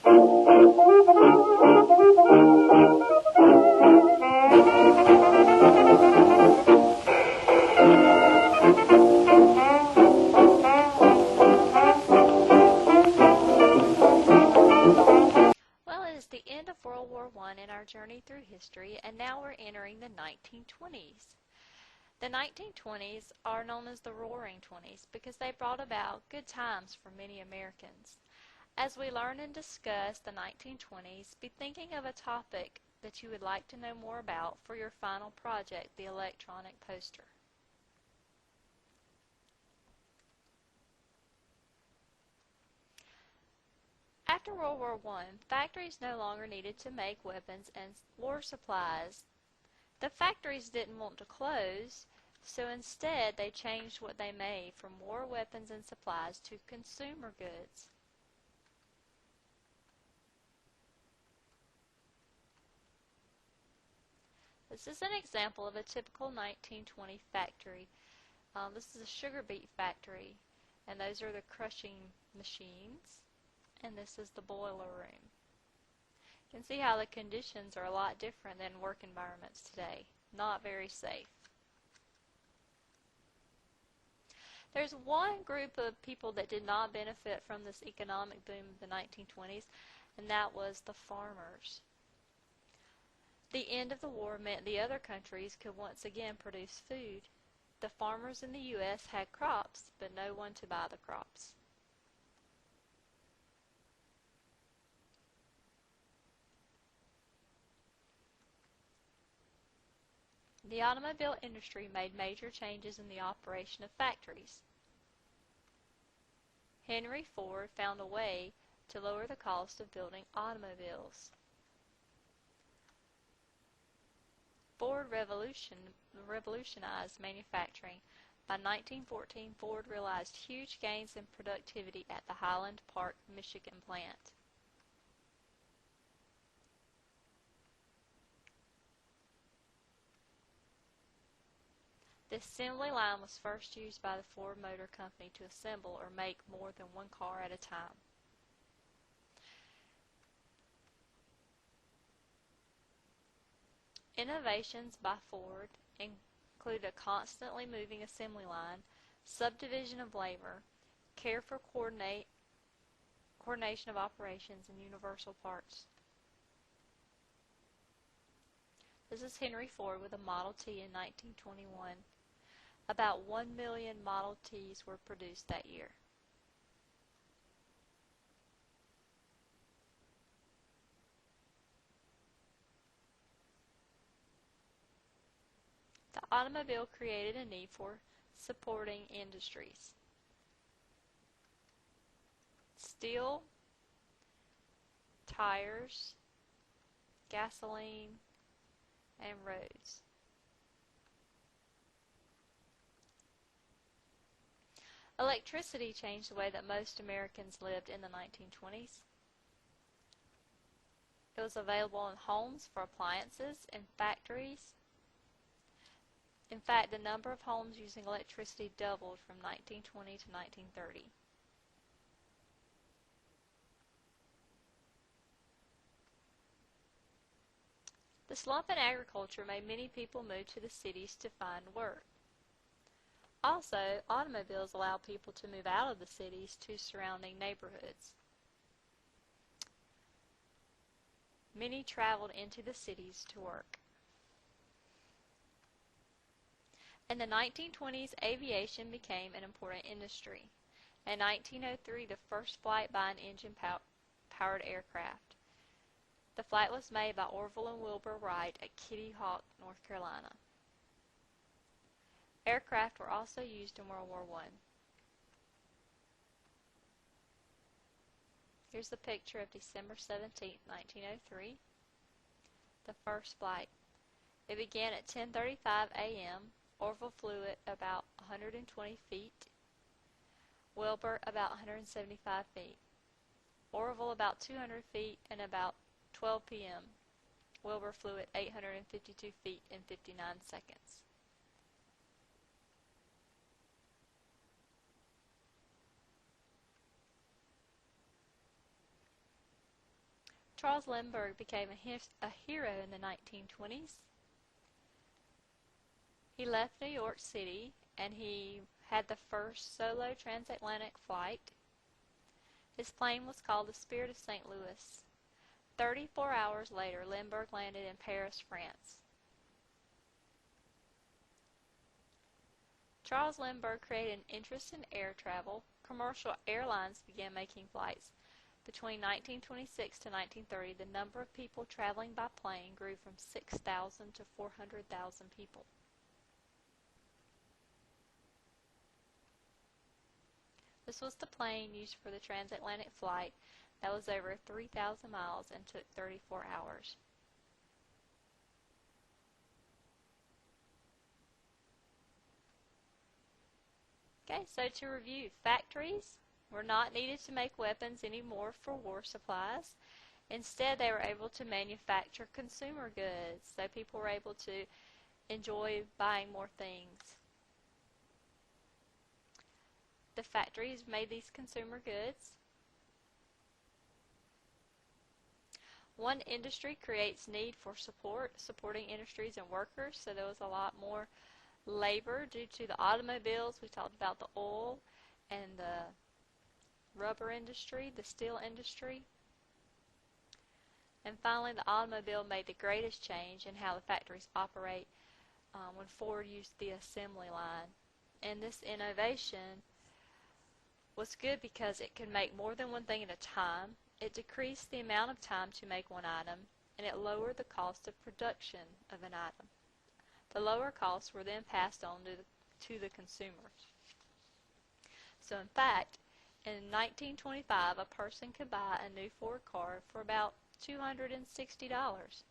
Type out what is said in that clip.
Well, it is the end of World War I in our journey through history, and now we're entering the 1920s. The 1920s are known as the Roaring Twenties because they brought about good times for many Americans. As we learn and discuss the 1920s, be thinking of a topic that you would like to know more about for your final project, the electronic poster. After World War I, factories no longer needed to make weapons and war supplies. The factories didn't want to close, so instead they changed what they made from war weapons and supplies to consumer goods. This is an example of a typical 1920 factory. This is a sugar beet factory, and those are the crushing machines, and this is the boiler room. You can see how the conditions are a lot different than work environments today. Not very safe. There's one group of people that did not benefit from this economic boom of the 1920s, and that was the farmers. The end of the war meant the other countries could once again produce food. The farmers in the U.S. had crops, but no one to buy the crops. The automobile industry made major changes in the operation of factories. Henry Ford found a way to lower the cost of building automobiles. Ford revolutionized manufacturing. By 1914, Ford realized huge gains in productivity at the Highland Park, Michigan plant. The assembly line was first used by the Ford Motor Company to assemble or make more than one car at a time. Innovations by Ford include a constantly moving assembly line, subdivision of labor, care for coordination of operations, and universal parts. This is Henry Ford with a Model T in 1921. About 1 million Model Ts were produced that year. The automobile created a need for supporting industries. Steel, tires, gasoline, and roads. Electricity changed the way that most Americans lived in the 1920s. It was available in homes, for appliances, and factories. In fact, the number of homes using electricity doubled from 1920 to 1930. The slump in agriculture made many people move to the cities to find work. Also, automobiles allow people to move out of the cities to surrounding neighborhoods. Many traveled into the cities to work. In the 1920s, aviation became an important industry. In 1903, the first flight by an engine-powered aircraft. The flight was made by Orville and Wilbur Wright at Kitty Hawk, North Carolina. Aircraft were also used in World War I. Here's the picture of December 17, 1903, the first flight. It began at 10:35 a.m. Orville flew at about 120 feet, Wilbur about 175 feet, Orville about 200 feet, and about 12 p.m. Wilbur flew at 852 feet in 59 seconds. Charles Lindbergh became a hero in the 1920s. He left New York City and he had the first solo transatlantic flight. His plane was called the Spirit of St. Louis. 34 hours later, Lindbergh landed in Paris, France. Charles Lindbergh created an interest in air travel. Commercial airlines began making flights. Between 1926 to 1930, the number of people traveling by plane grew from 6,000 to 400,000 people. This was the plane used for the transatlantic flight that was over 3,000 miles and took 34 hours. Okay, so to review, factories were not needed to make weapons anymore for war supplies. Instead, they were able to manufacture consumer goods, so people were able to enjoy buying more things. The factories made these consumer goods. One industry creates need for supporting industries and workers, so there was a lot more labor due to the automobiles. We talked about the oil and the rubber industry, the steel industry. And finally, the automobile made the greatest change in how the factories operate when Ford used the assembly line. And this innovation was good because it could make more than one thing at a time. It decreased the amount of time to make one item, and it lowered the cost of production of an item. The lower costs were then passed on to the consumer. So in fact, in 1925, a person could buy a new Ford car for about $260.